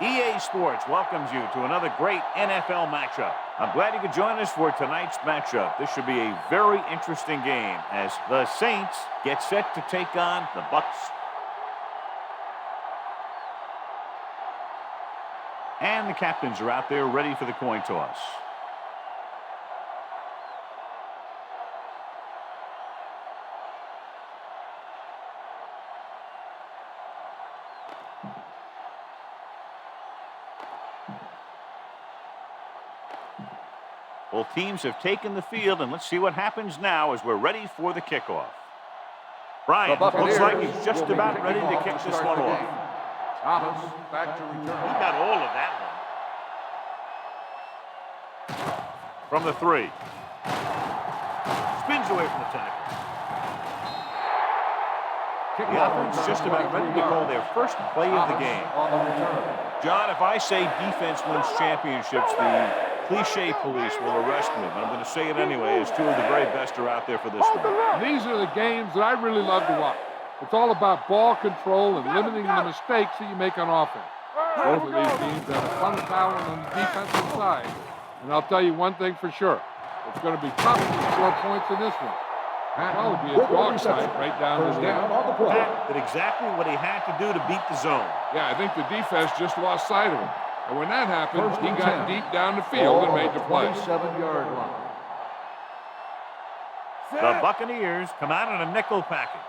EA Sports welcomes you to another great NFL matchup. I'm glad you could join us for tonight's matchup. This should be a very interesting game as the Saints get set to take on the Bucs. And the captains are out there ready for the coin toss. Both teams have taken the field, and let's see what happens now as we're ready for the kickoff. Brian, looks like he's just about ready to kick this one off. Thomas, back to return. He got all of that one. From the 3. Spins away from the tackle. The offense just about ready to call their first play of the game. John, if I say defense wins championships, the cliche police will arrest me, but I'm going to say it anyway, as two of the very best are out there for this one. These are the games that I really love to watch. It's all about ball control and limiting the mistakes that you make on offense. Both of these teams have a ton of talent on the defensive side, and I'll tell you one thing for sure. It's going to be tough to score points in this one. That'll be a dog fight right down the end. Pat did exactly what he had to do to beat the zone. Yeah, I think the defense just lost sight of him. And when that happened, he got deep down the field and made the play. 27-yard line. The Buccaneers come out in a nickel package.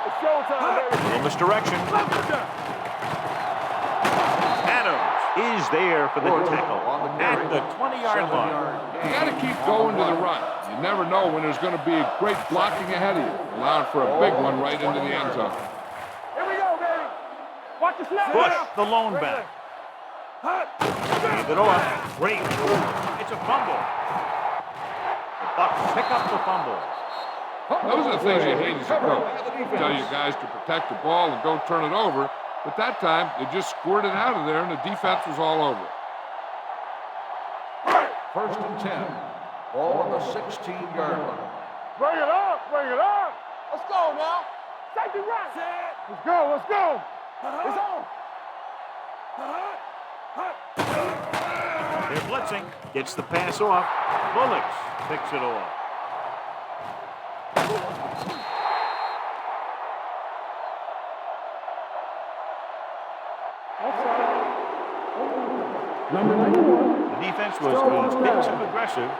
It's showtime, baby. Little misdirection. Adams is there for the tackle at the 20-yard line. You got to keep going to the run. You never know when there's going to be a great blocking ahead of you, allowing for a big one right into the end zone. Here we go, baby. Watch the snap. Bush, the lone back. Hand it off. Great. It's a fumble. The Bucs pick up the fumble. Those are the things you hate as a coach. You tell your guys to protect the ball and don't turn it over, but that time they just squirted out of there and the defense was all over it. 1st and 10. Ball on the 16-yard line. Bring it up. Bring it up. Let's go now. Safety right. Let's go. Let's go. It's on. They're blitzing. Gets the pass off. Bullocks picks it off. The defense was defensive aggressive,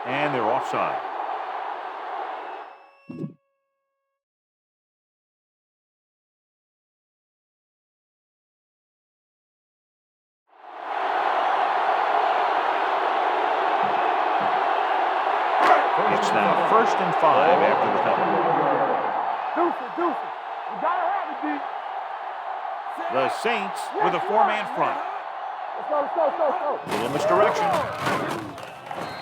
and they're offside. It's now 1st and 5 after the penalty. Deuce. You gotta have it, D. The Saints with a 4-man front. Let's go. Little misdirection.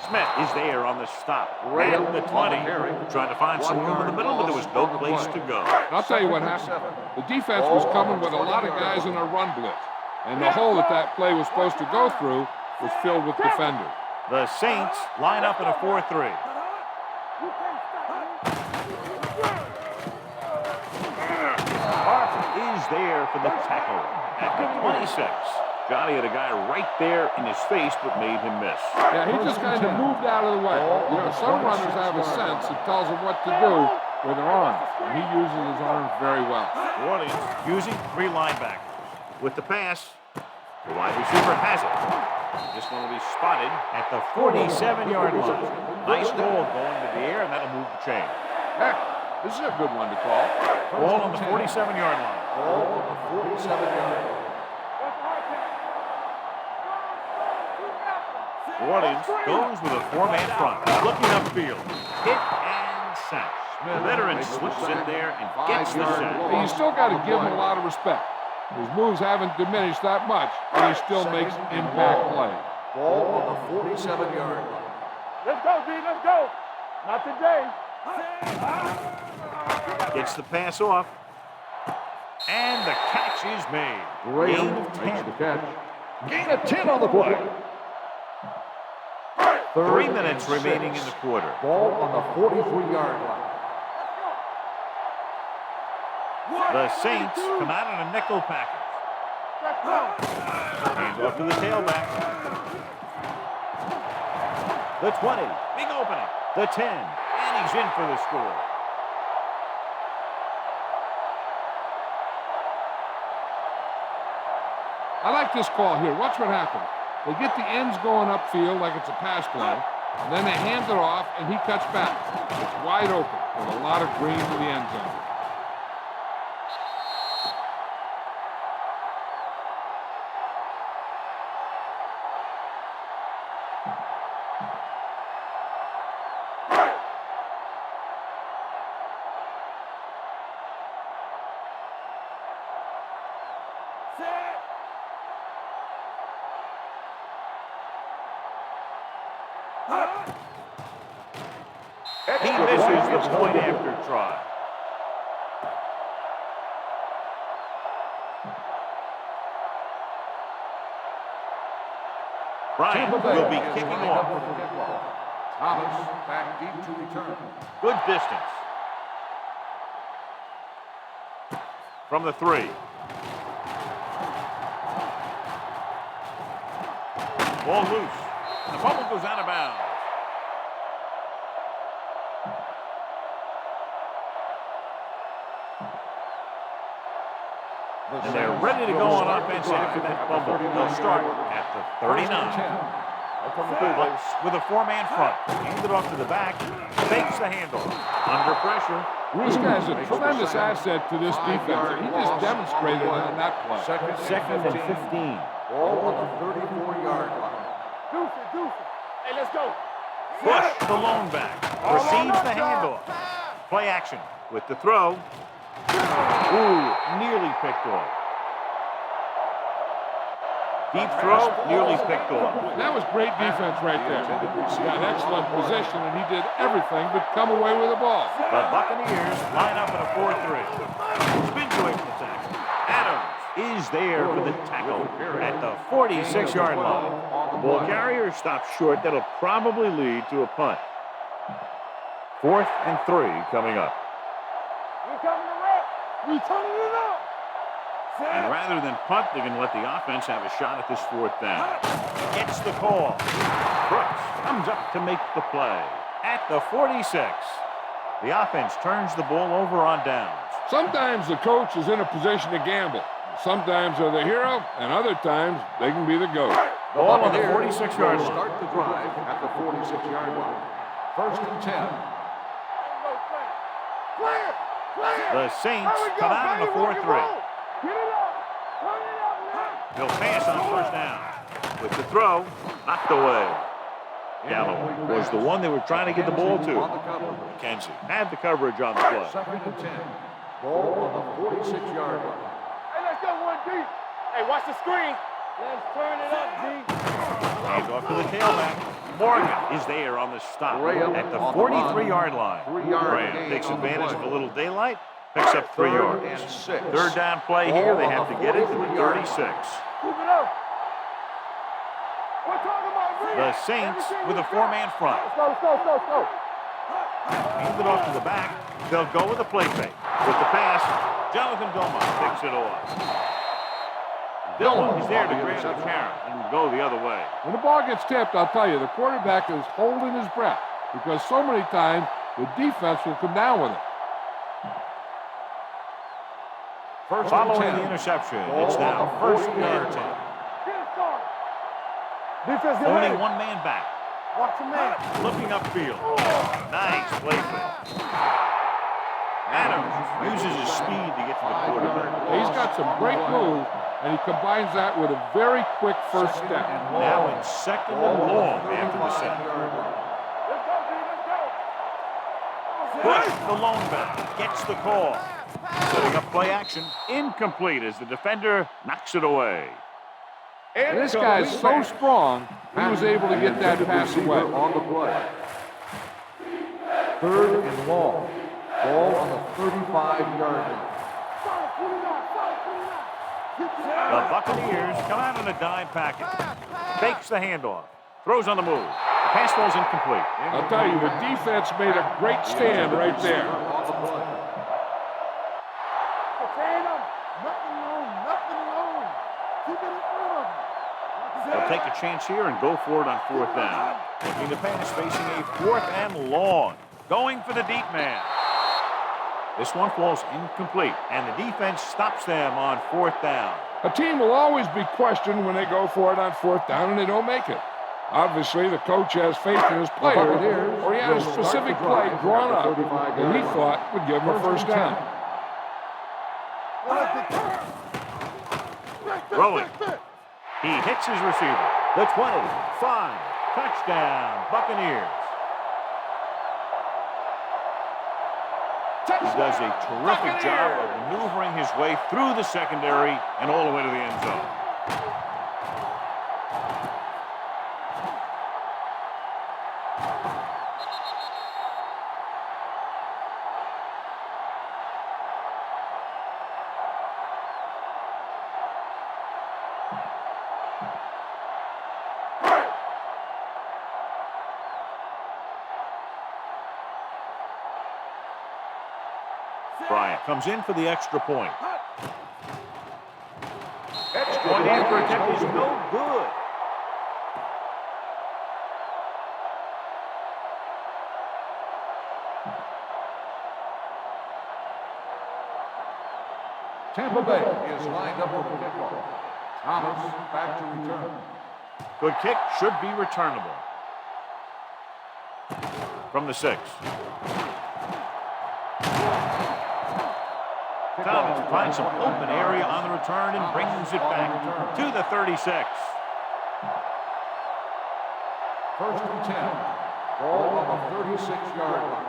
Smith is there on the stop. Right at the 20. Trying to find some room in the middle, but there was no place to go. I'll tell you what happened. The defense was coming with a lot of guys in a run blitz, and the hole that play was supposed to go through was filled with defenders. The Saints line up in a 4-3. Is there for the tackle at the 26. Johnny had a guy right there in his face, but made him miss. Yeah, he just kind of moved out of the way. You know, some runners have a sense that tells them what to do with their arms, and he uses his arms very well. Warning, using 3 linebackers. With the pass, the wide receiver has it. This one will be spotted at the 47-yard line. Nice ball going to the air, and that'll move the chain. Heck, this is a good one to call. Ball on the 47-yard line. Ball on the 47-yard line. Wardens goes with a 4-man front. Looking upfield. Hit and sack. The veteran slips in there and gets the sack. You still got to give him a lot of respect. His moves haven't diminished that much, and he still makes impact plays. Ball on the 47-yard line. Let's go, D. Let's go. Not today. Gets the pass off. And the catch is made. Gain of 10. Gain of 10 on the play. 3 minutes remaining in the quarter. Ball on the 43-yard line. The Saints come out in a nickel package. Hands off to the tailback. The 20. Big opening. The 10. And he's in for the score. I like this call here. Watch what happens. They get the ends going upfield like it's a pass play, and then they hand it off, and he cuts back. It's wide open with a lot of green to the end zone. He misses the point after try. Bryant will be kicking off. Thomas back deep to return. Good distance. From the 3. Ball loose. The fumble goes out of bounds. And they're ready to go on offense after that fumble. They'll start at the 39. With a 4-man front. Hand it off to the back. Fakes the handoff. Under pressure. This guy's a tremendous asset to this defense. He just demonstrated it on that play. Second and 15. Ball on the 34-yard line. Hey, let's go. Bush, the lone back, receives the handoff. Play action with the throw. Ooh, nearly picked off. Deep throw, nearly picked off. That was great defense right there. He got excellent position, and he did everything but come away with the ball. The Buccaneers line up in a 4-3. Spin to the tackle. Adams is there for the tackle at the 46-yard line. The ball carrier stops short. That'll probably lead to a punt. 4th and 3 coming up. And rather than punt, they're going to let the offense have a shot at this 4th down. Gets the call. Brooks comes up to make the play at the 46. The offense turns the ball over on downs. Sometimes the coach is in a position to gamble. Sometimes they're the hero, and other times they can be the GOAT. Ball on the 46-yard line. Start the drive at the 46-yard line. 1st and 10. The Saints come out in a 4-3. They'll pass on 1st down. With the throw, knocked away. Galloway was the one they were trying to get the ball to. McKenzie had the coverage on the play. 2nd and 10. Ball on the 46-yard line. Hey, let's go 1 deep. Hey, watch the screen. Let's turn it up, D. Hands off to the tailback. Morgan is there on the stop at the 43-yard line. Graham takes advantage of a little daylight, picks up 3 yards. 3rd down play here. They have to get it to the 36. The Saints with a 4-man front. Let's go. Hand it off to the back. They'll go with a play fake. With the pass, Jonathan Doma picks it off. Dillon is there to grab the carry and go the other way. When the ball gets tipped, I'll tell you, the quarterback is holding his breath because so many times the defense will come down with it. Following the interception, it's now 1st and 10. Defense, Only 1 man back. Watch the man. Looking upfield. Nice play fake. Adams uses his speed to get to the quarterback. He's got some great moves, and he combines that with a very quick first step. Now in 2nd and long after the set. Bush, the lone back, gets the call. Setting up play action. Incomplete as the defender knocks it away. And this guy's so strong, he was able to get that pass away. On the play. 3rd and long. Ball on the 35-yard line. The Buccaneers come out in a dime package. Fakes the handoff. Throws on the move. The pass falls incomplete. I'll tell you, the defense made a great stand right there. They'll take a chance here and go for it on 4th down. Looking to pass, facing a 4th and long. Going for the deep man. This one falls incomplete, and the defense stops them on 4th down. A team will always be questioned when they go for it on 4th down and they don't make it. Obviously, the coach has faith in his players, or he had a specific play drawn up that he thought would give him a 1st down. Rolling. He hits his receiver. The 25. Touchdown, Buccaneers. He does a terrific job of maneuvering his way through the secondary and all the way to the end zone. Bryant comes in for the extra point. Extra point after attempt is no good. Tampa Bay is lined up for the kickoff. Thomas back to return. Good kick, should be returnable. From the 6. Thomas finds some open area on the return and brings it back to the 36. 1st and 10. Ball on the 36-yard line.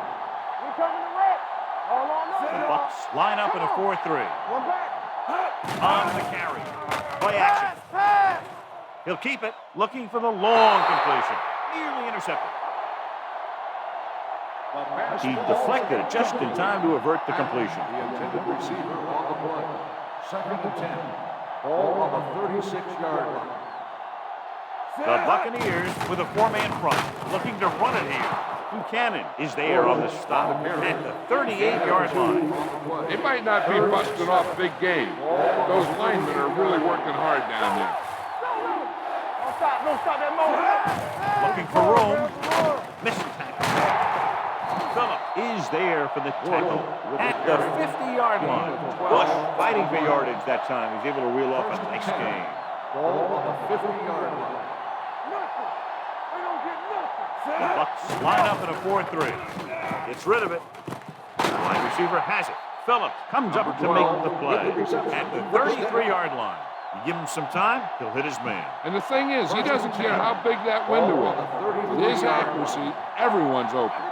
We coming to wreck. All on up. The Bucs line up in a 4-3. One back. On the carry. Play action. Pass. He'll keep it, looking for the long completion. Nearly intercepted. He deflected it just in time to avert the completion. The intended receiver on the play. 2nd and 10. Ball on the 36-yard line. The Buccaneers with a 4-man front, looking to run it here. Buchanan is there on the stop at the 38-yard line. They might not be busting off big game. Those linemen are really working hard down there. Don't stop that moment. Looking for room. Missed tackle. Phillip is there for the tackle at the 50-yard line. Bush fighting for yardage that time. He's able to reel off a nice gain. Ball on the 50-yard line. The Bucs line up in a 4-3. Gets rid of it. The wide receiver has it. Phillips comes up to make the play at the 33-yard line. You give him some time, he'll hit his man. And the thing is, he doesn't care how big that window is. With his accuracy, everyone's open.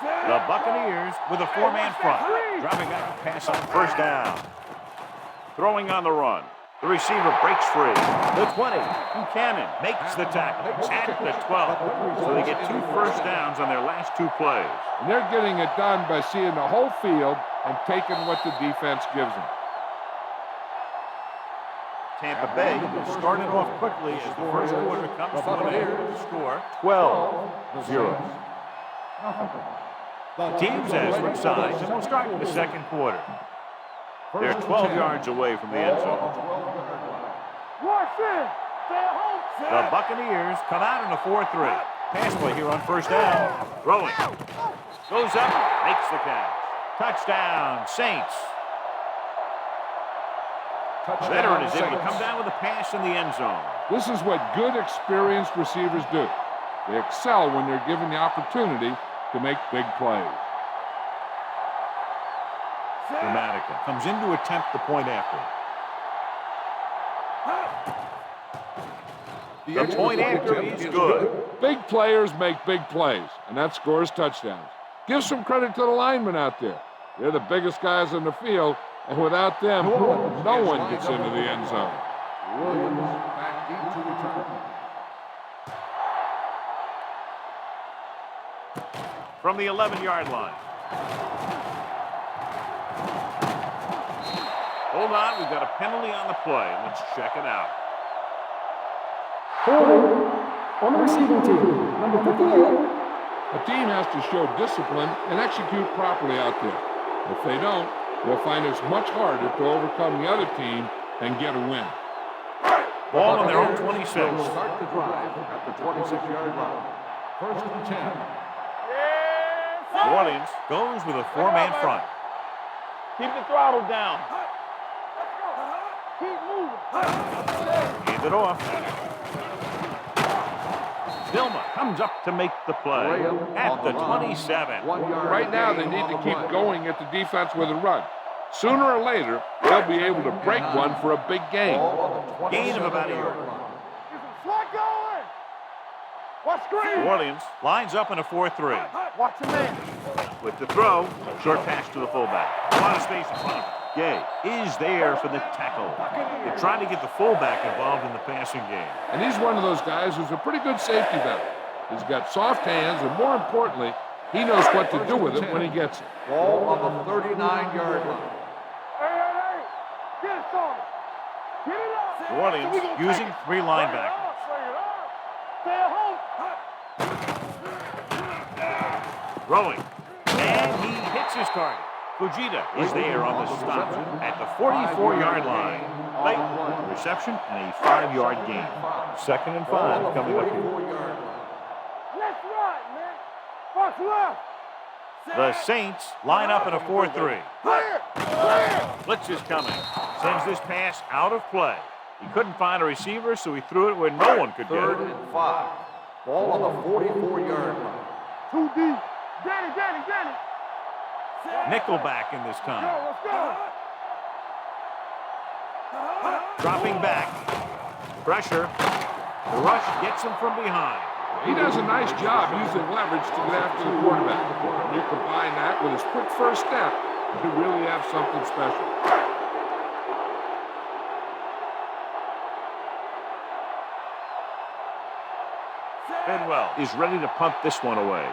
The Buccaneers with a 4-man front. Dropping back to pass on 1st down. Throwing on the run. The receiver breaks free. The 20. Buchanan makes the tackle at the 12. So they get 2 first downs on their last 2 plays. And they're getting it done by seeing the whole field and taking what the defense gives them. Tampa Bay started off quickly as the first quarter comes to an end. Score 12-0. Teams have switched sides, and we'll start in the second quarter. They're 12 yards away from the end zone. The Buccaneers come out in a 4-3. Pass play here on 1st down. Throwing. Goes up, makes the catch. Touchdown, Saints. Veteran is able to come down with a pass in the end zone. This is what good, experienced receivers do. They excel when they're given the opportunity to make big plays. Dramatica comes in to attempt the point after. The point after is good. Big players make big plays, and that scores touchdowns. Give some credit to the linemen out there. They're the biggest guys in the field, and without them, no one gets into the end zone. Williams back deep to return. From the 11-yard line. Hold on, we've got a penalty on the play. Let's check it out. Holding on the receiving team, number 58. A team has to show discipline and execute properly out there. If they don't, they'll find it's much harder to overcome the other team and get a win. Ball on their own 26. Start the drive at the 26-yard line. First and 10. New Orleans goes with a four-man front. Keep the throttle down. Keep moving. Hand it off. Dilma comes up to make the play at the 27. Right now, they need to keep going at the defense with a run. Sooner or later, they'll be able to break one for a big game. Gain of about a yard. Slot going. Watch screen. New Orleans lines up in a 4-3. Watch your man. With the throw, short pass to the fullback. A lot of space in front of him. Gay is there for the tackle. They're trying to get the fullback involved in the passing game. And he's one of those guys who's a pretty good safety valve. He's got soft hands, and more importantly, he knows what to do with it when he gets it. Ball on the 39-yard line. Hey. Get it started. Get it up. New Orleans using three linebackers. Stay at home. Throwing. And he hits his target. Fujita is there on the stop at the 44-yard line. Late reception and a 5-yard gain. 2nd and 5 coming up here. Let's run, man. Watch left. The Saints line up in a 4-3. Clear. Blitz is coming. Sends this pass out of play. He couldn't find a receiver, so he threw it where no one could get it. 3rd and 5. Ball on the 44-yard line. Too deep. Get it. Nickelback in this time. Let's go. Dropping back. Pressure. The rush gets him from behind. He does a nice job using leverage to get after the quarterback. When you combine that with his quick first step, you really have something special. Bedwell is ready to punt this one away.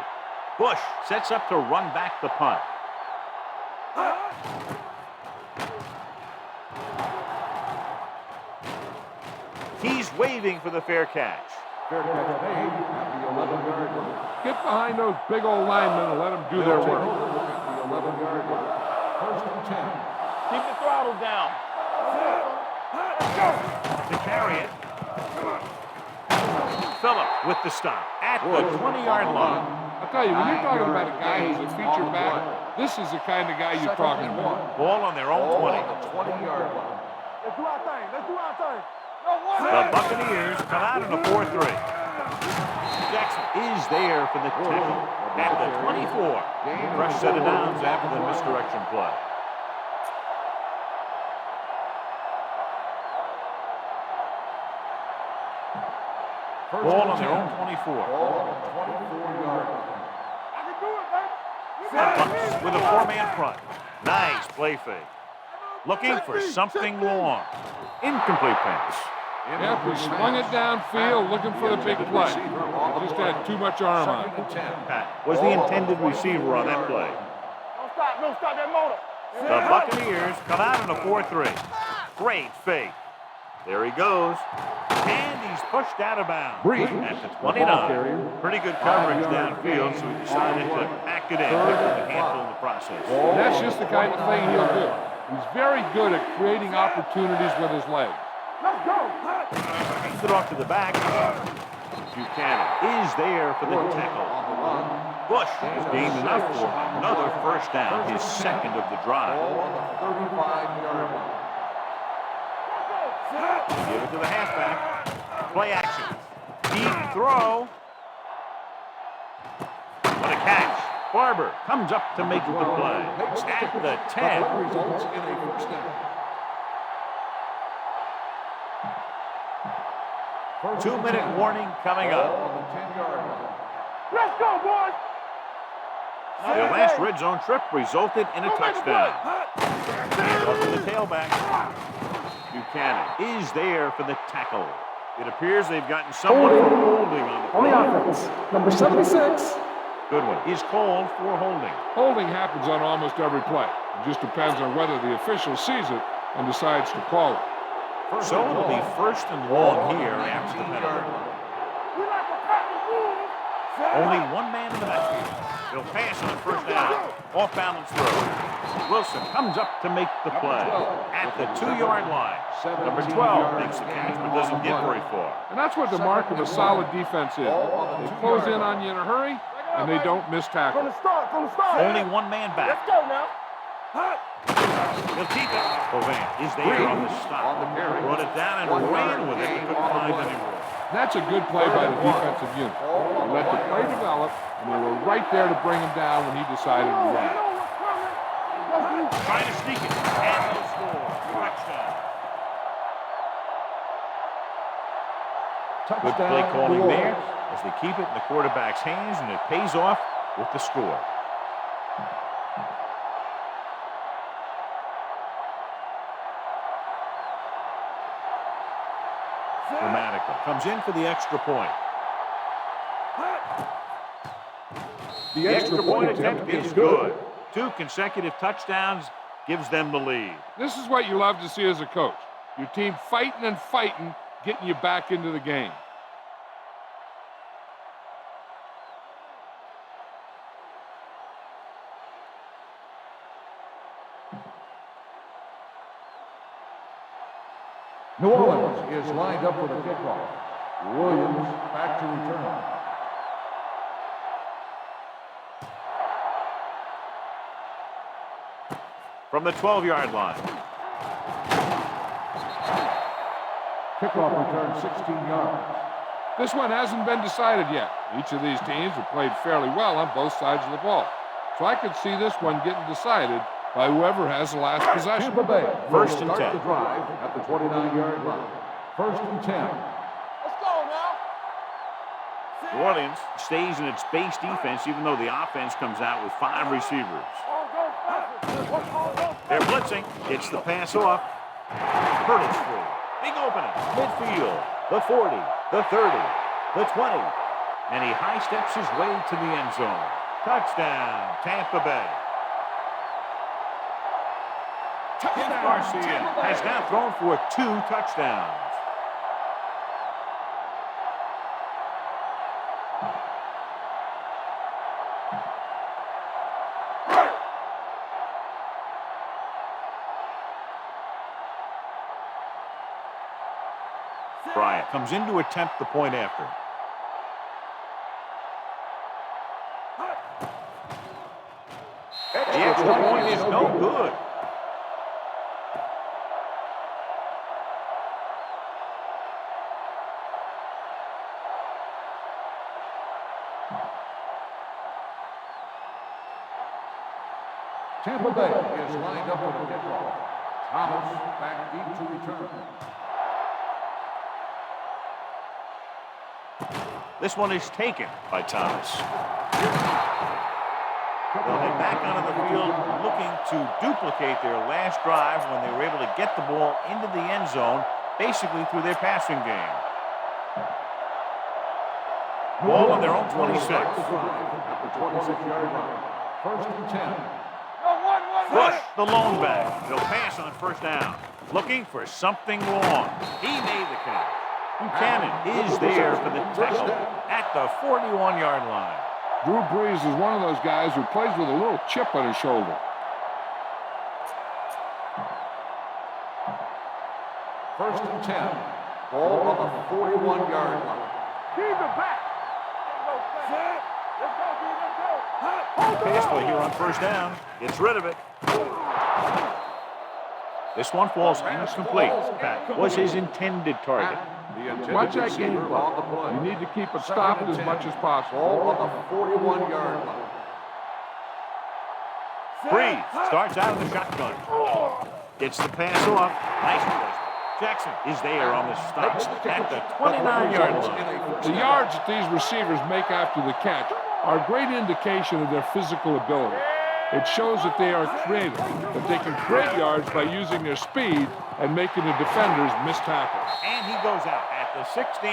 Bush sets up to run back the punt. He's waving for the fair catch. Fair catch made at the 11-yard line. Get behind those big old linemen and let them do their work. At the 11-yard line. First and 10. Keep the throttle down. To carry it. Phillip with the stop at the 20-yard line. I'll tell you, when you're talking about a guy who's a feature back, this is the kind of guy you're talking about. Ball on their own 20. On the 20-yard line. Let's do our thing. The Buccaneers come out in a 4-3. Jackson is there for the tackle at the 24. Fresh set of downs after the misdirection play. Ball on their own 24. Ball on the 24-yard line. I can do it, baby. Bucks with a four-man front. Nice play fake. Looking for something long. Incomplete pass. Yep, he swung it downfield looking for the big play. Just had too much arm on it. Pat was the intended receiver on that play. Don't stop that motor. The Buccaneers come out in a 4-3. Great fake. There he goes. And he's pushed out of bounds at the 29. Pretty good coverage downfield, so he decided to pack it in, picking a handful in the process. And that's just the kind of thing he'll do. He's very good at creating opportunities with his legs. Let's go. Hands it off to the back. Buchanan is there for the tackle. Bush has gained enough for another first down, his second of the drive. Ball on the 35-yard line. Give it to the halfback. Play action. Deep throw. What a catch. Barber comes up to make the play. At the 10. Results in a first down. 2-minute warning coming up. On the 10-yard line. Let's go, boys. Their last red zone trip resulted in a touchdown. And up to the tailback. Buchanan is there for the tackle. It appears they've gotten someone for holding on the offense. Number 76. Good one. Is called for holding. Holding happens on almost every play. It just depends on whether the official sees it and decides to call it. So it'll be first and long here after the penalty. Only one man in the backfield. He'll pass on first down. Off balance throw. Wilson comes up to make the play at the 2-yard line. Number 12 makes the catch but doesn't get very far. And that's what the mark of a solid defense is. They close in on you in a hurry, and they don't miss tackle. Only one man back. Let's go now. He'll keep it. Hovan is there on the stop. Brought it down and ran with it. He couldn't find anymore. That's a good play by the defensive unit. They let the play develop, and they were right there to bring him down when he decided to run. Trying to sneak it. And they'll score. Touchdown. Good play calling there as they keep it in the quarterback's hands, and it pays off with the score. Dramatically comes in for the extra point. The extra point attempt is good. 2 consecutive touchdowns gives them the lead. This is what you love to see as a coach. Your team fighting and fighting, getting you back into the game. New Orleans is lined up for the kickoff. Williams back to return. From the 12-yard line. Kickoff return 16 yards. This one hasn't been decided yet. Each of these teams have played fairly well on both sides of the ball. So I could see this one getting decided by whoever has the last possession. Tampa Bay First and 10. Start the drive at the 29-yard line. First and 10. Let's go now. New Orleans stays in its base defense even though the offense comes out with 5 receivers. They're blitzing. Gets the pass off. Hurdles free. Big opening. Midfield. The 40. The 30. The 20. And he high steps his way to the end zone. Touchdown, Tampa Bay. Garcia has now thrown for 2 touchdowns. Bryant comes in to attempt the point after. The extra point is no good. Tampa Bay is lined up for the kickoff. Thomas back deep to return. This one is taken by Thomas. They'll head back onto the field looking to duplicate their last drive when they were able to get the ball into the end zone, basically through their passing game. Ball on their own 26. At the 26-yard line. First and 10. Bush, the lone back. He'll pass on first down. Looking for something long. He made the catch. Buchanan is there for the tackle at the 41-yard line. Drew Brees is one of those guys who plays with a little chip on his shoulder. First and 10. Ball on the 41-yard line. Keep it back. Let's go. Pass play here on first down. Gets rid of it. This one falls incomplete. That was his intended target. Watch that game clock. You need to keep it stopped as much as possible. Ball on the 41-yard line. Brees starts out of the shotgun. Gets the pass off. Nice play. Jackson is there on the stop at the 29-yard line. The yards that these receivers make after the catch are a great indication of their physical ability. It shows that they are creative, that they can create yards by using their speed and making the defenders miss tackles. And he goes out at the 16.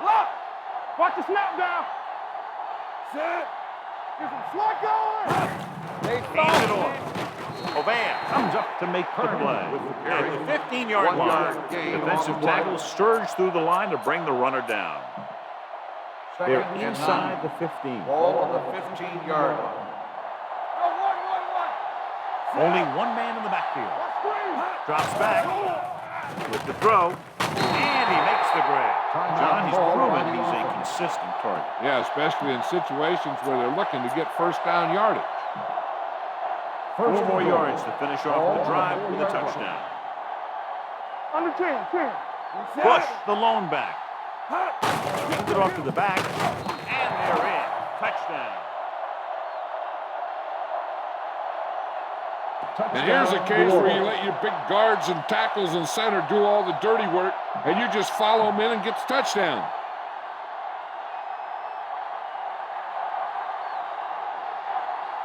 Block. Watch the snap down. Set. Get some Hands it off. Ovan comes up to make the play. At the 15-yard line, defensive tackles surge through the line to bring the runner down. They're inside the 15. Ball on the 15-yard line. Only one man in the backfield. Drops back with the throw, and he makes the grab. John, he's proven he's a consistent target. Yeah, especially in situations where they're looking to get first down yardage. 4 more yards to finish off the drive with a touchdown. Under 10. Bush, the lone back. Hands it off to the back, and they're in. Touchdown. And here's a case where you let your big guards and tackles and center do all the dirty work, and you just follow them in and get the touchdown.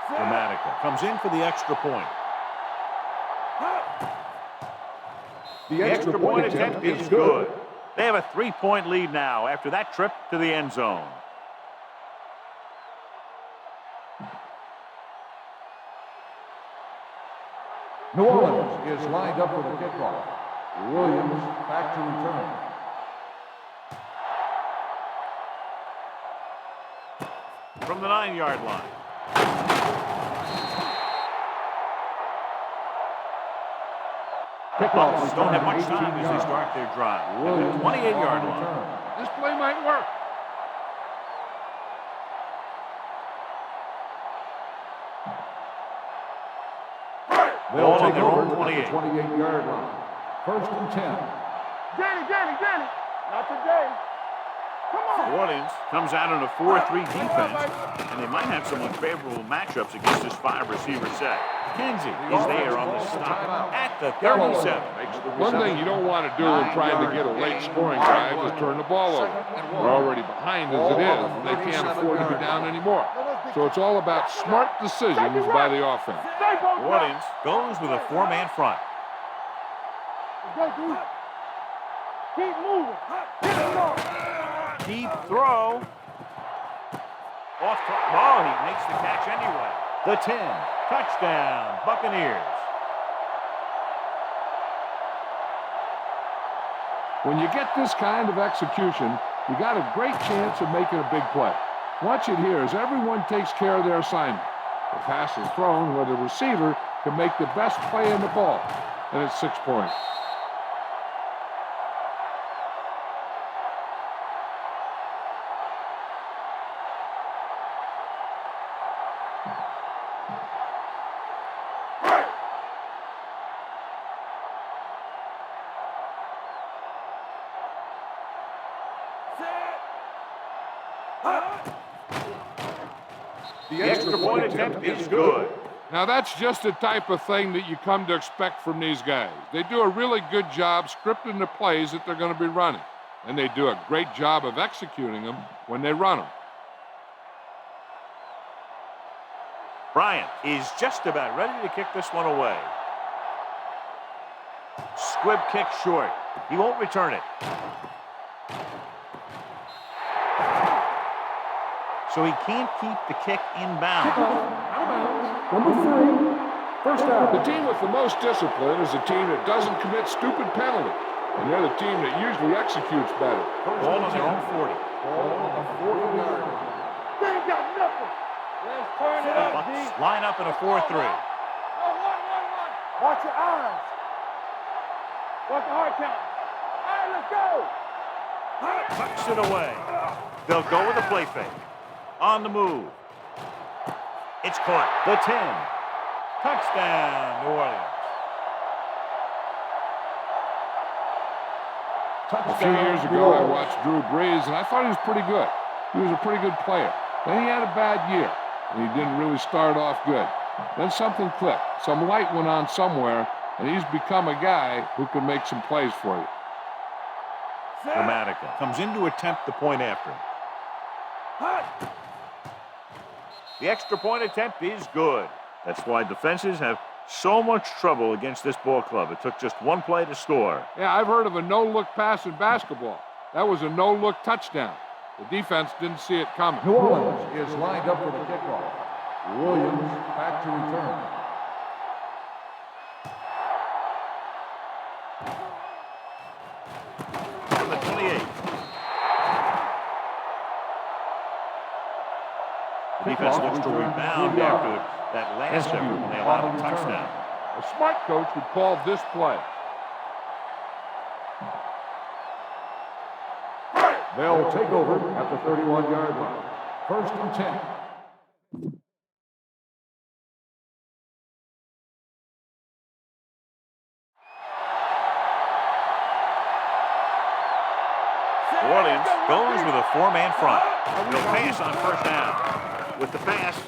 Dramatica comes in for the extra point. The extra point attempt is good. They have a 3-point lead now after that trip to the end zone. New Orleans is lined up for the kickoff. Williams back to return. From the 9-yard line. Bucks don't have much time as they start their drive. At the 28-yard line. This play might work. They'll take over at the 28-yard line. First and 10. Danny. Not today. Come on. New Orleans comes out in a 4-3 defense, and they might have some unfavorable matchups against this 5-receiver set. Kenzie is there on the stop at the 37. One thing you don't want to do when trying to get a late scoring drive is turn the ball over. They're already behind as it is, and they can't afford to be down anymore. So it's all about smart decisions by the offense. New Orleans goes with a 4-man front. Keep moving. Deep throw. Off to, oh, he makes the catch anyway. The 10. Touchdown, Buccaneers. When you get this kind of execution, you got a great chance of making a big play. Watch it here as everyone takes care of their assignment. The pass is thrown where the receiver can make the best play in the ball, and it's 6 points. The extra point attempt is good. Now that's just the type of thing that you come to expect from these guys. They do a really good job scripting the plays that they're going to be running, and they do a great job of executing them when they run them. Bryant is just about ready to kick this one away. Squib kick short. He won't return it. So he can't keep the kick inbound. Number 3. First down. The team with the most discipline is a team that doesn't commit stupid penalties, and they're the team that usually executes better. Ball on their own 40. Ball on the 40-yard line. They ain't got nothing. Let's turn it The up, Bucks D. line up in a 4-3. Watch your eyes. Watch the hard count. All right, let's go. Tucks it away. They'll go with a play fake. On the move. It's caught. The 10. Touchdown, New Orleans. A few years ago, I watched Drew Brees, and I thought he was pretty good. He was a pretty good player. Then he had a bad year, and he didn't really start off good. Then something clicked. Some light went on somewhere, and he's become a guy who can make some plays for you. Dramatica comes in to attempt the point after. The extra point attempt is good. That's why defenses have so much trouble against this ball club. It took just one play to score. Yeah, I've heard of a no-look pass in basketball. That was a no-look touchdown. The defense didn't see it coming. New Orleans is lined up for the kickoff. Williams back to return. From the 28. The defense looks to rebound after that last effort when they allowed a touchdown. A smart coach would call this play. They'll take over at the 31-yard line. 1st and 10. New Orleans goes with a 4-man front. He'll pass on 1st down. With the pass,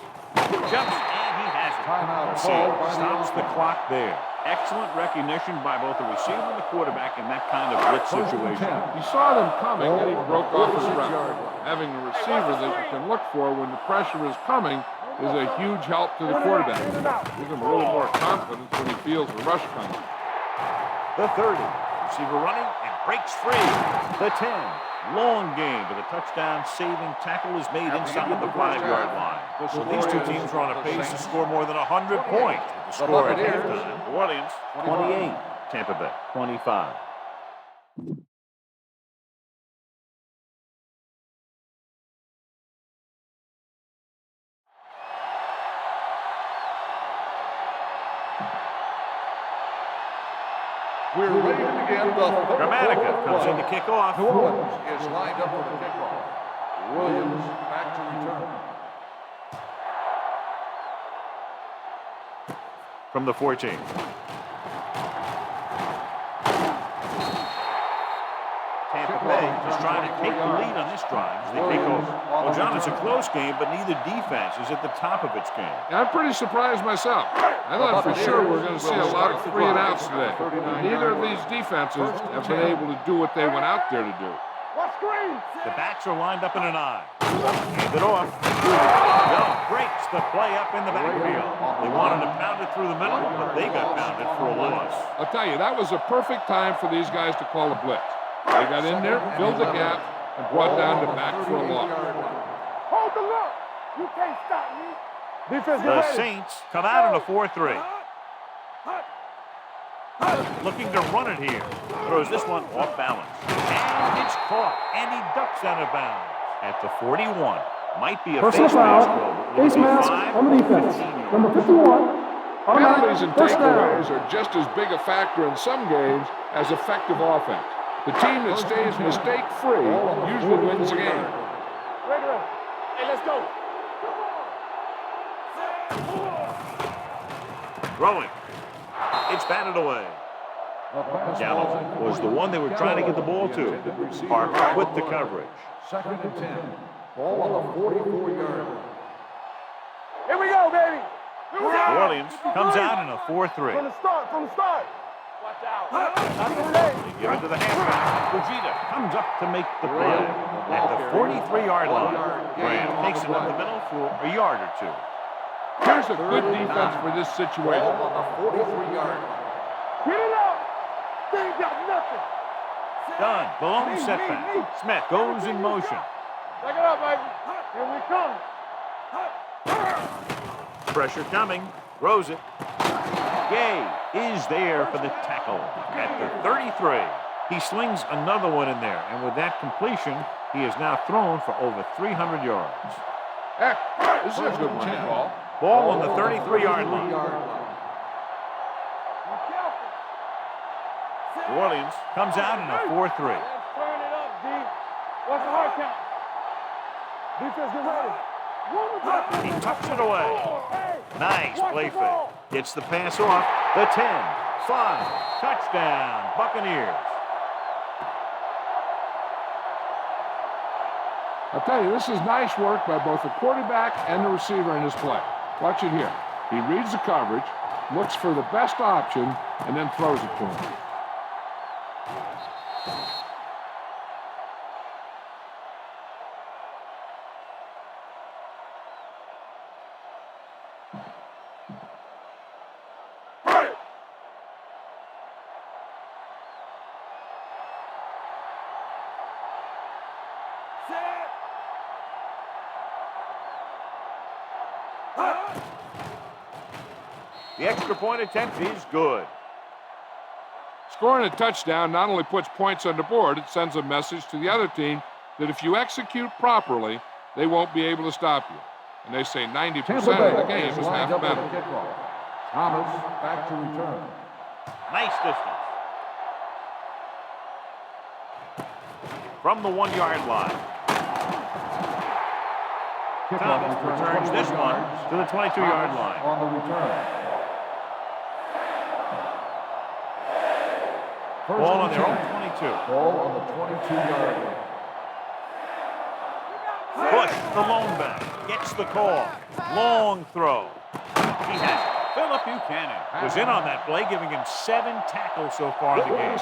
jumps, and he has it. Timeout See, stops the clock there. Excellent recognition by both the receiver and the quarterback in that kind of blitz situation. He saw them coming and he broke off his route. Having a receiver that you can look for when the pressure is coming is a huge help to the quarterback. Gives him a little more confidence when he feels the rush coming. The 30. Receiver running and breaks free. The 10. Long game, but the touchdown-saving tackle is made inside the 5-yard line. So these two teams are on a pace to score more than 100 points. The score at halftime, New Orleans 28, Tampa Bay 25. We're ready to begin the Gramatica comes in to kick off. New Orleans is lined up for the kickoff. Williams back to return. From the 14. Tampa Bay is trying to take the lead on this drive as they take over. Well, John, it's a close game, but neither defense is at the top of its game. Yeah, I'm pretty surprised myself. I thought for sure we're going to see a lot of 3-and-outs today. Neither of these defenses have been able to do what they went out there to do. The backs are lined up in an eye. Hand it off. Young breaks the play up in the backfield. They wanted to pound it through the middle, but they got pounded for a loss. I'll tell you, that was a perfect time for these guys to call a blitz. They got in there, filled the gap, and brought down the back for a loss. Hold the look. You can't stop me. Defense, The Saints come out in a 4-3. Looking to run it here. Throws this one off balance. And it's caught. And he ducks out of bounds. At the 41. Might be a Personal face mask. foul. Face mask on the defense. Number 51. Penalties and takeaways are just as big a factor in some games as effective offense. The team that stays mistake-free usually wins the game. Hey, let's go. Throwing. It's batted away. Gallo was the one they were trying to get the ball to. Harper with the coverage. 2nd and 10. Ball on the 44-yard line. Here we go, baby. Here we go. New Orleans comes out in a 4-3. From the start. Watch out. Not too late. Give it to the halfback. Fujita comes up to make the play at the 43-yard line. Graham takes it up the middle for a yard or two. Here's a good defense for this situation. Ball on the 43-yard line. Get it up. They ain't got nothing. Done. Baloney setback. Smith goes in motion. Take it up, baby. Here we come. Pressure coming. Throws it. Gay is there for the tackle at the 33. He slings another one in there, and with that completion, he has now thrown for over 300 yards. Heck, this is a good one to call. Ball on the 33-yard line. New Orleans comes out in a 4-3. Let's turn it up, D. What's the hard count? Defense, get ready. He tucks it away. Nice play fake. Gets the pass off. The 10, 5, touchdown, Buccaneers. I'll tell you, this is nice work by both the quarterback and the receiver in his play. Watch it here. He reads the coverage, looks for the best option, and then throws it to him. The extra point attempt is good. Scoring a touchdown not only puts points on the board, it sends a message to the other team that if you execute properly, they won't be able to stop you. And they say 90% of the game is mathematical. Thomas back to return. Nice distance. From the 1-yard line. Thomas returns this one to the 22-yard line. On the return. Ball on their own 22. Ball on the 22-yard line. Bush, the lone back, gets the call. Long throw. He has it. Philip Buchanan was in on that play, giving him 7 tackles so far in the game.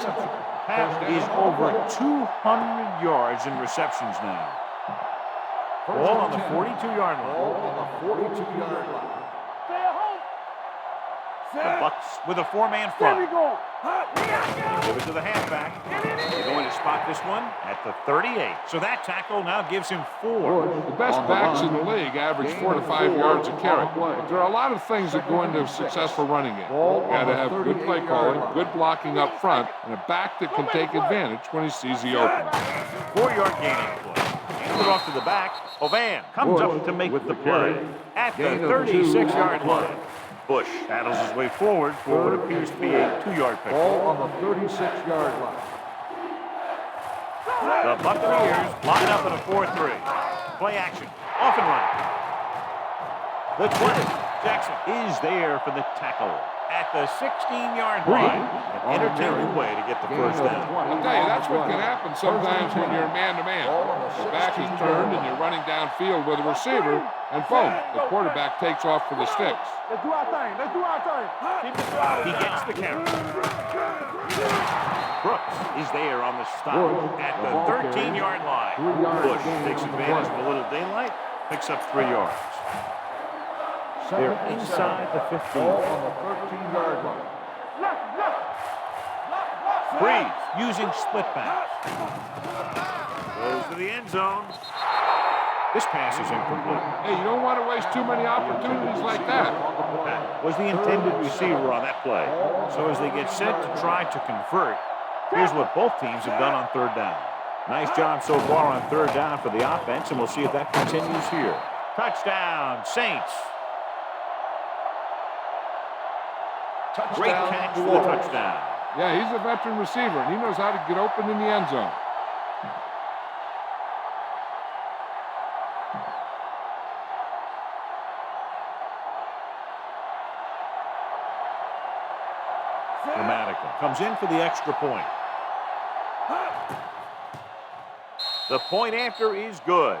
Pat is over 200 yards in receptions now. Ball on the 42-yard line. Ball on the 42-yard line. The Bucs with a 4-man front. They give it to the halfback. They're going to spot this one at the 38. So that tackle now gives him 4. The best backs in the league average 4 to 5 yards a carry. But there are a lot of things that go into a successful running game. You got to have good play calling, good blocking up front, and a back that can take advantage when he sees the opening. 4-yard gaining play. Hands it off to the back. Hovan comes up to make the play at the 36-yard line. Bush battles his way forward for what appears to be a 2-yard pick. Ball on the 36-yard line. The Buccaneers line up in a 4-3. Play action. Off and running. The 20. Jackson is there for the tackle at the 16-yard line. An entertaining way to get the first down. I'll tell you, that's what can happen sometimes when you're man-to-man. The back is turned and you're running downfield with a receiver, and boom, the quarterback takes off for the sticks. Let's do our thing. Let's do our thing. He gets the carry. Brooks is there on the stop at the 13-yard line. Bush takes advantage of a little daylight, picks up 3 yards. They're inside the 15. Ball on the 13-yard line. Breeze using split pass. Goes to the end zone. This pass is incomplete. Hey, you don't want to waste too many opportunities like that. That was the intended receiver on that play. So as they get set to try to convert, here's what both teams have done on 3rd down. Nice job so far on 3rd down for the offense, and we'll see if that continues here. Touchdown, Saints. Great catch for the touchdown. Yeah, he's a veteran receiver, and he knows how to get open in the end zone. Grammatical comes in for the extra point. The point after is good.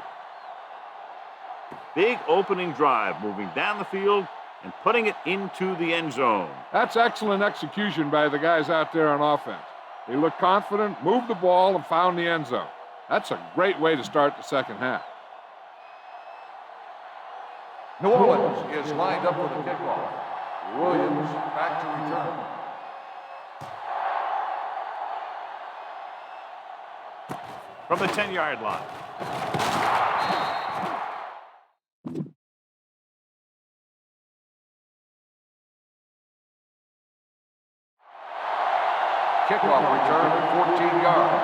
Big opening drive, moving down the field and putting it into the end zone. That's excellent execution by the guys out there on offense. They looked confident, moved the ball, and found the end zone. That's a great way to start the second half. New Orleans is lined up for the kickoff. Williams back to return. From the 10-yard line. Kickoff return at 14 yards.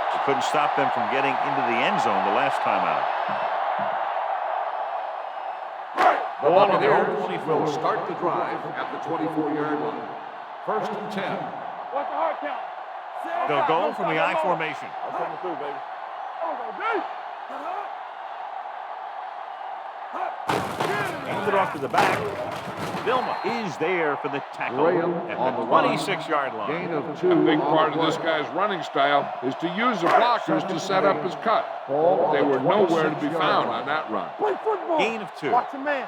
They couldn't stop them from getting into the end zone the last time out. The Buccaneers will start the drive at the 24-yard line. 1st and 10. What's the hard count? They'll go from the I formation. I'm coming through, baby. Hands it off to the back. Vilma is there for the tackle at the 26-yard line. Gain of 2. A big part of this guy's running style is to use the blockers to set up his cut. They were nowhere to be found on that run. Play football. Gain of 2. Watch the man.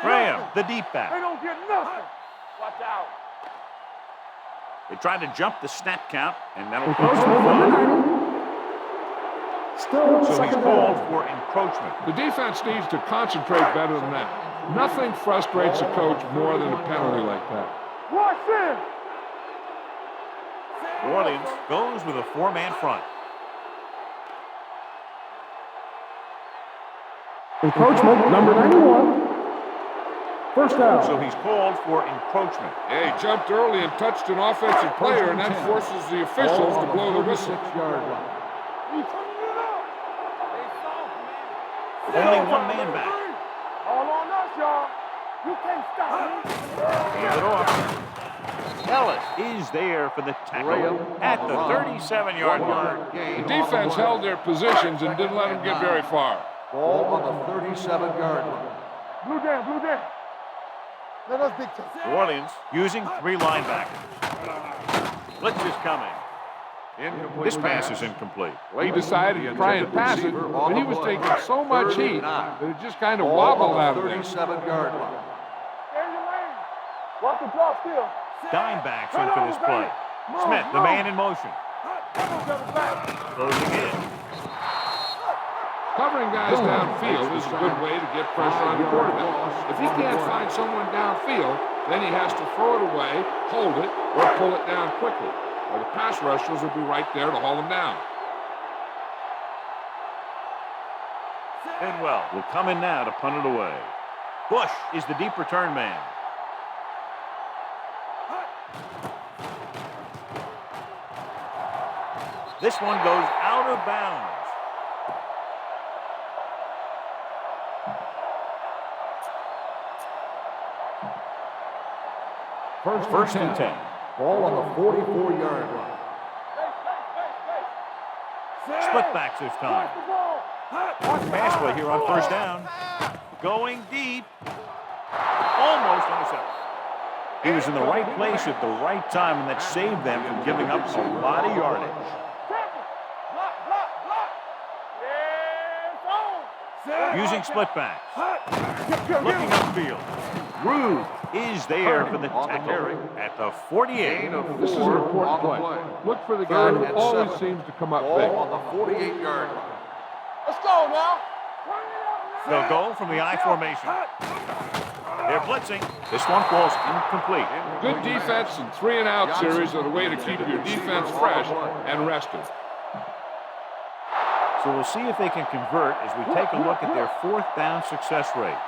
Graham, the deep They back. don't get nothing. Watch out. They tried to jump the snap count, and that'll Encroachment close number the 90. Still So he's second called down. for encroachment. The defense needs to concentrate better than that. Nothing frustrates a coach more than a penalty like that. Watch this. New Orleans goes with a 4-man front. Encroachment, number 91. First down. So he's called for encroachment. Yeah, he jumped early and touched an offensive player, and that forces the officials to blow the whistle. Only one man back. All on us, y'all. You can't stop me. Hands it off. Ellis is there for the tackle at the 37-yard line. The defense held their positions and didn't let them get very far. Ball on the 37-yard line. Blue down, blue down. Let us big time. New Orleans using 3 linebackers. Blitz is coming. This pass is incomplete. He decided to try and pass it, but he was taking so much heat that it just kind of wobbled out of there. 37-yard line. Stay in your lane. Watch the draw still. Dime backs in for this play. Smith, the man in motion. Closing in. Covering guys downfield is a good way to get pressure on the quarterback. If he can't find someone downfield, then he has to throw it away, hold it, or pull it down quickly. Or the pass rushers will be right there to haul him down. Bidwell will come in now to punt it away. Bush is the deep return man. This one goes out of bounds. First and 10. Ball on the 44-yard line. Split backs this time. Pass play here on first down. Going deep. Almost intercepted. He was in the right place at the right time, and that saved them from giving up a lot of yardage. Using split backs. Looking upfield. Rude is there for the tackle at the 48. This is an important play. Look for the guy who always seems to come up big. Ball on the 48-yard line. Let's go now. They'll go from the I formation. They're blitzing. This one falls incomplete. Good defense and 3-and-out series are the way to keep your defense fresh and rested. So we'll see if they can convert as we take a look at their 4th down success rate.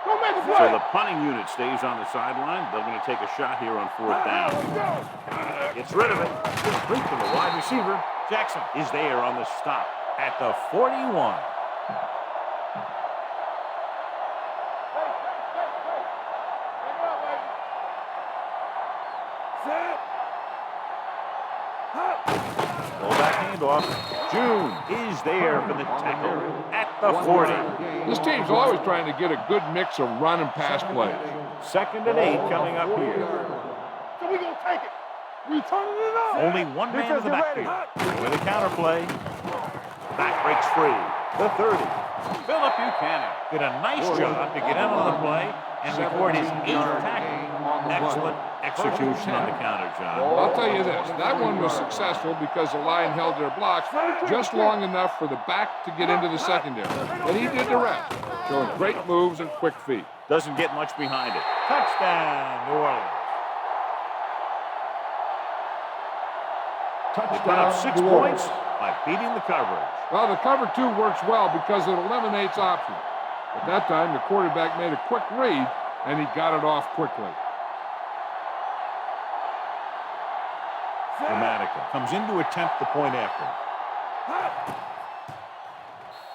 So the punting unit stays on the sideline. They're going to take a shot here on 4th down. Gets rid of it. Complete to the wide receiver. Jackson is there on the stop at the 41. Pull back handoff. June is there for the tackle at the 40. This team's always trying to get a good mix of run and pass plays. 2nd and 8 coming up here. So we gonna take it. We turning it up. Only one man in the backfield. With a counter play. Back breaks free. The 30. Phillip Buchanan did a nice job to get in on the play and record his 8th tackle. Excellent execution on the counter, John. I'll tell you this, that one was successful because the line held their blocks just long enough for the back to get into the secondary. And he did the rest, showing great moves and quick feet. Doesn't get much behind it. Touchdown, New Orleans. They put up 6 points by beating the coverage. Well, the cover 2 works well because it eliminates options. At that time, the quarterback made a quick read, and he got it off quickly. Dramatica comes in to attempt the point after.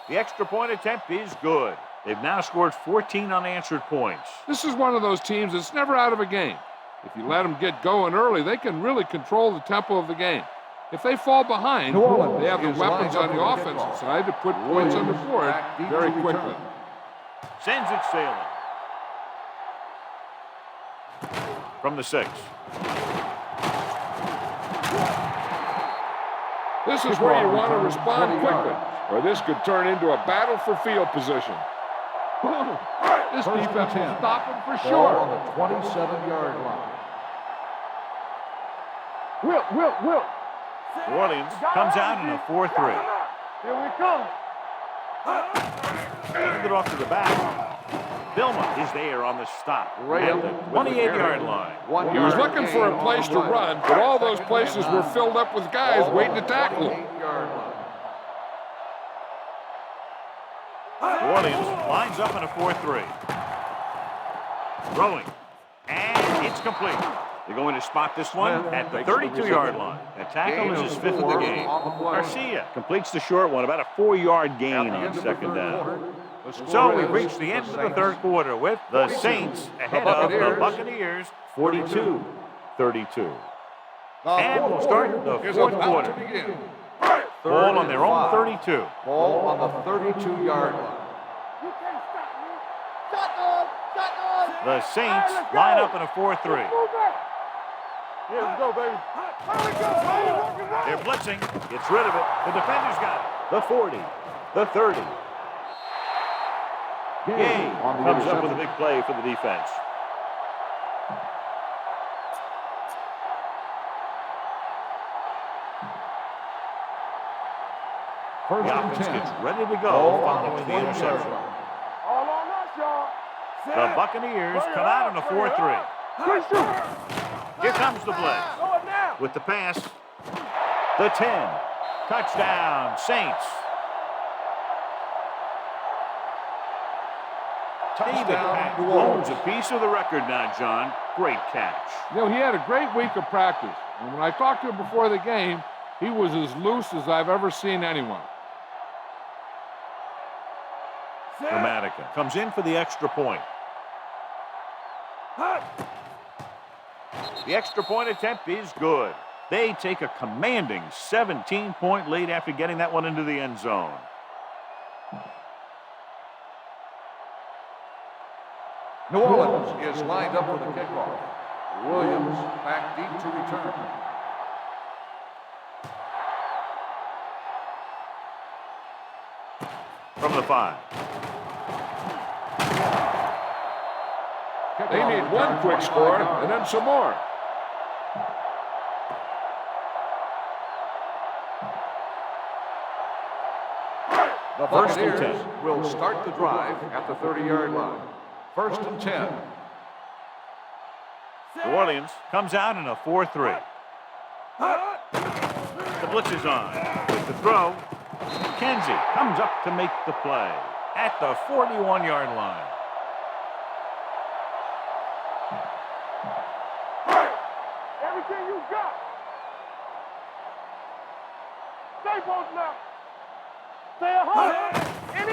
The extra point attempt is good. They've now scored 14 unanswered points. This is one of those teams that's never out of a game. If you let them get going early, they can really control the tempo of the game. If they fall behind, they have the weapons on the offensive side to put points on the board very quickly. Sends it sailing. From the 6. This is where you want to respond quickly, or this could turn into a battle for field position. This defense will stop him for sure. On the 27-yard line. Will. New Orleans comes out in a 4-3. Here we come. Hand it off to the back. Vilma is there on the stop at the 28-yard line. He was looking for a place to run, but all those places were filled up with guys waiting to tackle him. New Orleans lines up in a 4-3. Throwing. And it's complete. They're going to spot this one at the 32-yard line. That tackle is his 5th of the game. Garcia completes the short one, about a 4-yard gain on second down. So we've reached the end of the third quarter with the Saints ahead of the Buccaneers, 42-32. And we'll start the fourth quarter. Ball on their own 32. Ball on the 32-yard line. The Saints line up in a 4-3. Here we go, baby. They're blitzing. Gets rid of it. The defender's got it. The 40. The 30. Gay comes up with a big play for the defense. The offense gets ready to go following the interception. All on us, y'all. The Buccaneers come out in a 4-3. Here comes the blitz. With the pass, the 10. Touchdown, Saints. Touchdown owns a piece of the record now, John. Great catch. You know, he had a great week of practice. And when I talked to him before the game, he was as loose as I've ever seen anyone. Dramatica comes in for the extra point. The extra point attempt is good. They take a commanding 17-point lead after getting that one into the end zone. New Orleans is lined up for the kickoff. Williams back deep to return. From the 5. They need one quick score and then some more. The Buccaneers will start the drive at the 30-yard line. 1st and 10. New Orleans comes out in a 4-3. The blitz is on. With the throw, McKenzie comes up to make the play at the 41-yard line. Everything you got. Stay both now. Stay at home. And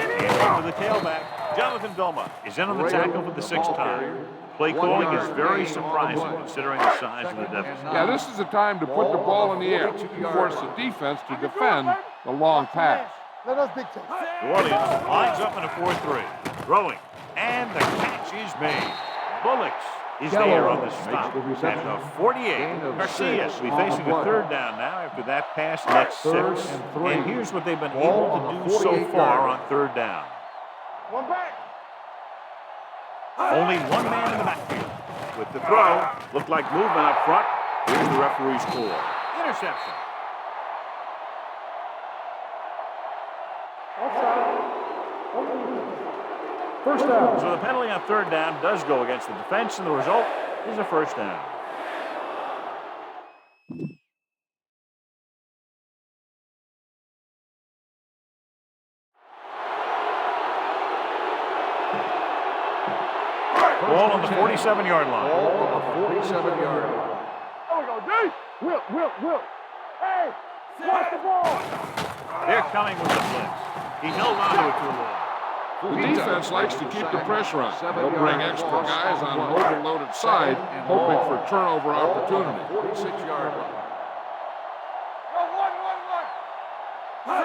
to the tailback, Jonathan Vilma is in on the tackle for the 6th time. Play calling is very surprising considering the size of the deficit. Yeah, this is the time to put the ball in the air to force the defense to defend the long pass. Let us dictate. New Orleans lines up in a 4-3. Throwing. And the catch is made. Bullocks is there on the stop at the 48. Garcia will be facing a 3rd down now after that pass next 6. And here's what they've been able to do so far on 3rd down. One back. Only one man in the backfield. With the throw, looked like movement up front. Here's the referee's call. Interception. First down. So the penalty on 3rd down does go against the defense, and the result is a 1st down. Ball on the 47-yard line. Ball on the 47-yard line. There we go, D. Will. Hey, watch the ball. They're coming with the blitz. He held on to it too long. The defense likes to keep the pressure on. They'll bring extra guys on an overloaded side, hoping for turnover opportunity. 46-yard line.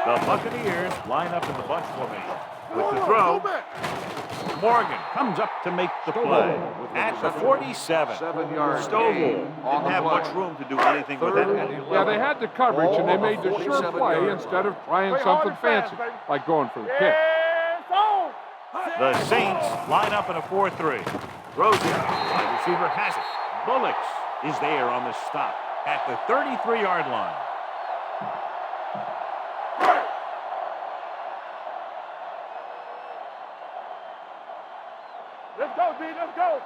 The Buccaneers line up in the bunch formation. With the throw, Morgan comes up to make the play at the 47. 7-yard Stovall gain on didn't the have play. much room to do anything with that. Yeah, they had the coverage, and they made the sure play instead of trying something fancy, like going for the kick. The Saints line up in a 4-3. Rosen, wide receiver, has it. Bullocks is there on the stop at the 33-yard line. Let's go, D. Let's go.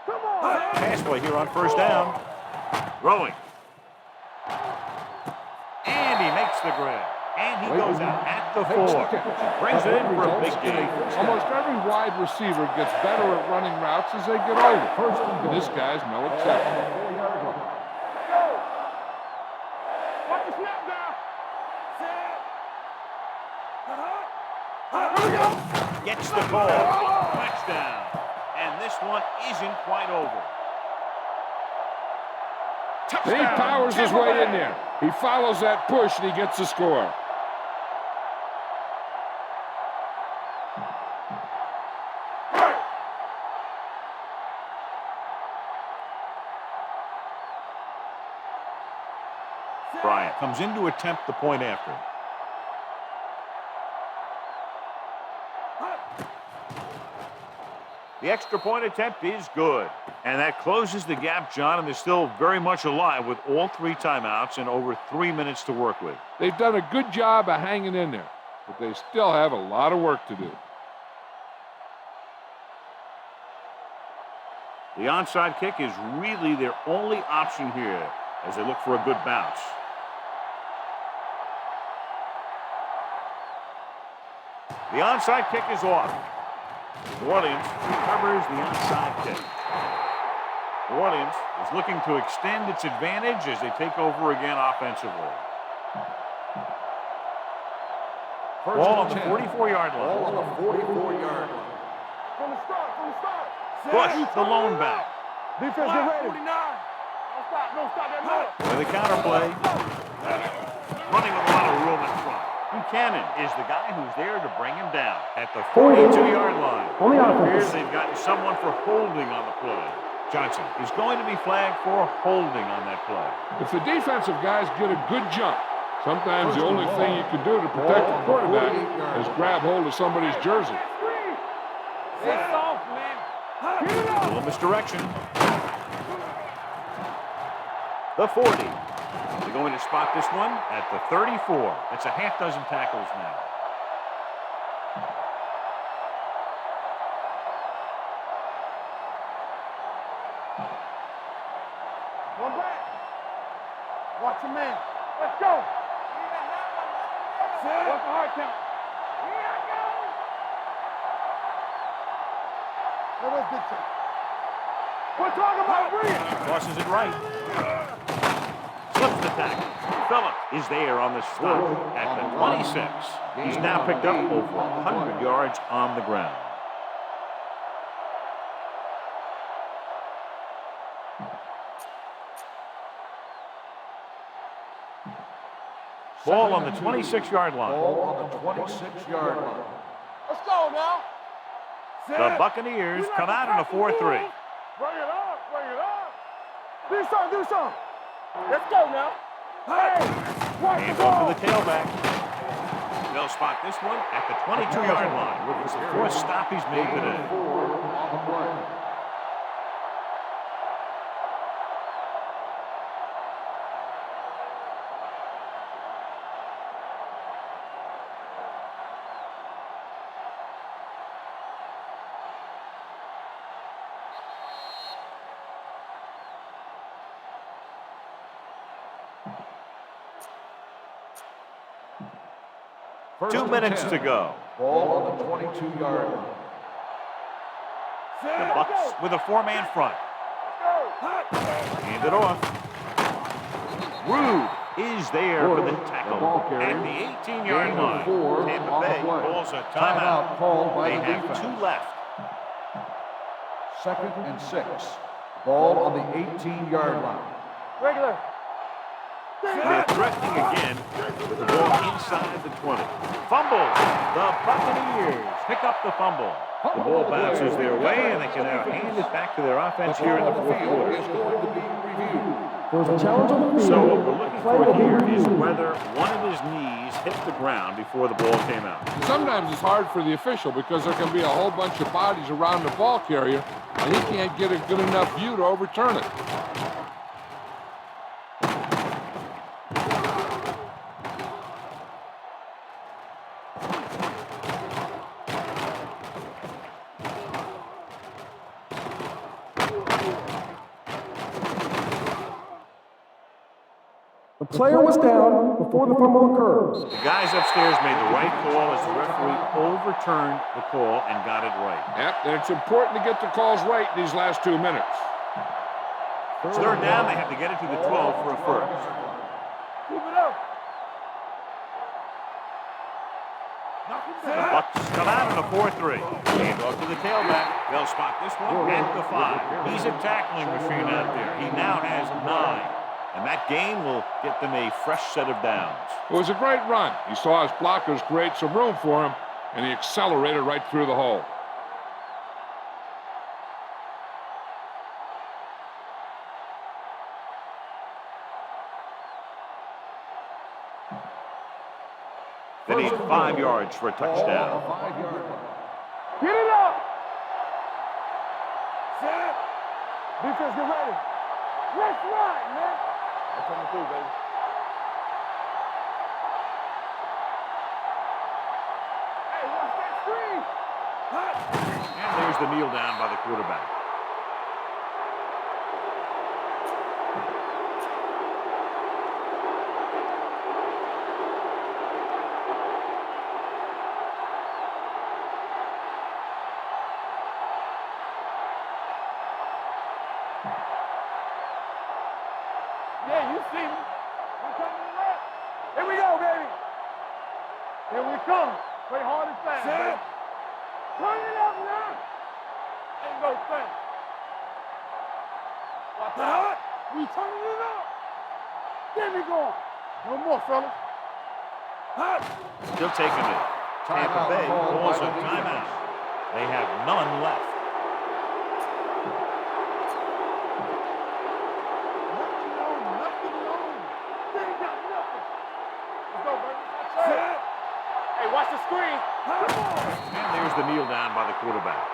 Come on. Pass play here on 1st down. Throwing. And he makes the grab. And he goes out at the 4. Brings it in for a big gain. Almost every wide receiver gets better at running routes as they get older. And this guy's no exception. Watch the snap now. Gets the ball. Touchdown. And this one isn't quite over. He powers his way in there. He follows that push and he gets the score. Bryant comes in to attempt the point after. The extra point attempt is good. And that closes the gap, John, and they're still very much alive with all 3 timeouts and over 3 minutes to work with. They've done a good job of hanging in there, but they still have a lot of work to do. The onside kick is really their only option here as they look for a good bounce. The onside kick is off. New Orleans recovers the onside kick. New Orleans is looking to extend its advantage as they take over again offensively. Ball on the 44-yard line. Ball on the 44-yard line. From the start. Bush, the lone back. Defense, get ready. 49. Don't stop that middle. With a counterplay. Running with a lot of room in front. Buchanan is the guy who's there to bring him down at the 42-yard line. Only It offense. appears they've gotten someone for holding on the play. Johnson is going to be flagged for holding on that play. If the defensive guys get a good jump, sometimes the only thing you can do to protect the quarterback is grab hold of somebody's jersey. Stay soft, man. Get it A up. little misdirection. The 40. They're going to spot this one at the 34. It's a half dozen tackles now. One back. Watch your man. Let's go. What's the hard count? What was big time? We're talking about Reed. Crosses it right. Slips the tackle. Phillip is there on the stop at the 26. He's now picked up over 100 yards on the ground. Ball on the 26-yard line. Ball on the 26-yard line. Let's go now. The Buccaneers come out in a 4-3. Bring it up. Bring it up. Do something. Do something. Let's go now. Hey, watch the Hands ball. off to the tailback. They'll spot this one at the 22-yard line. It's the fourth stop he's made today. 4 on the play. First 2 and minutes 10. to go. Ball on the 22-yard line. The Bucs with a 4-man front. Hand it off. Rude is there for the tackle at the 18-yard line. Tampa Bay calls a timeout. Called by They the have defense. 2 left. 2nd and 6. Ball on the 18-yard line. Regular. They're threatening again with the ball inside the 20. Fumble. The Buccaneers pick up the fumble. The ball bounces their way, and they can now hand it back to their offense here in the fourth quarter. Is going to be reviewed. There's a challenge on the field. So what we're looking Play for will be here is reviewed. whether one of his knees hit the ground before the ball came out. Sometimes it's hard for the official because there can be a whole bunch of bodies around the ball carrier, and he can't get a good enough view to overturn it. The player was down before the fumble occurred. The guys upstairs made the right call as the referee overturned the call and got it right. Yep, and it's important to get the calls right in these last 2 minutes. It's third down. They have to get it to the 12 for a first. Keep it up. The Bucs come out on a 4-3. Hand off to the tailback. They'll spot this one at the 5. He's a tackling machine out there. He now has 9. And that gain will get them a fresh set of downs. It was a great run. He saw his blockers create some room for him, and he accelerated right through the hole. They need 5 yards for a touchdown. 5-yard line. Get it up. Set. Defense, get ready. Let's ride, man. I'm coming through, baby. Hey, watch that screen. And there's the kneel down by the quarterback. Yeah, you see me. We're coming to work. Here we go, baby. Here we come. Play hard and fast, baby. Turn it up now. Ain't no thing. Watch out. We turning it up. Get me going. No more, fellas. Still taking it. Tampa Bay calls a timeout. They have none left. Hey, watch the screen. And there's the kneel down by the quarterback.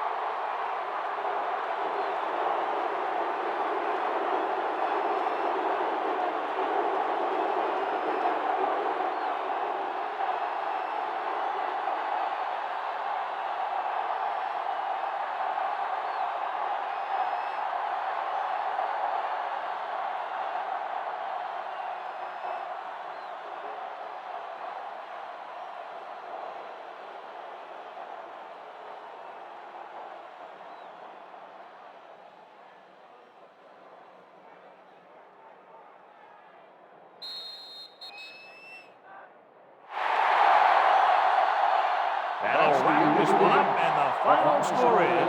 That'll wrap this one up, and the final score is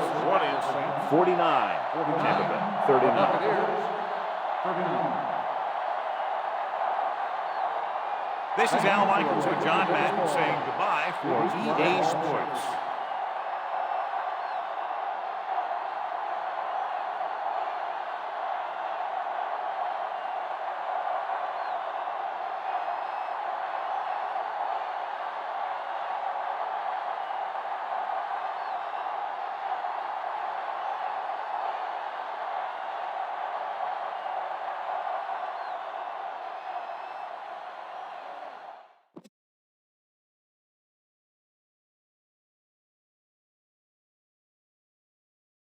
49. Tampa Bay, 39. Buccaneers, 39. This is Al Michaels with John Madden saying goodbye for EA Sports.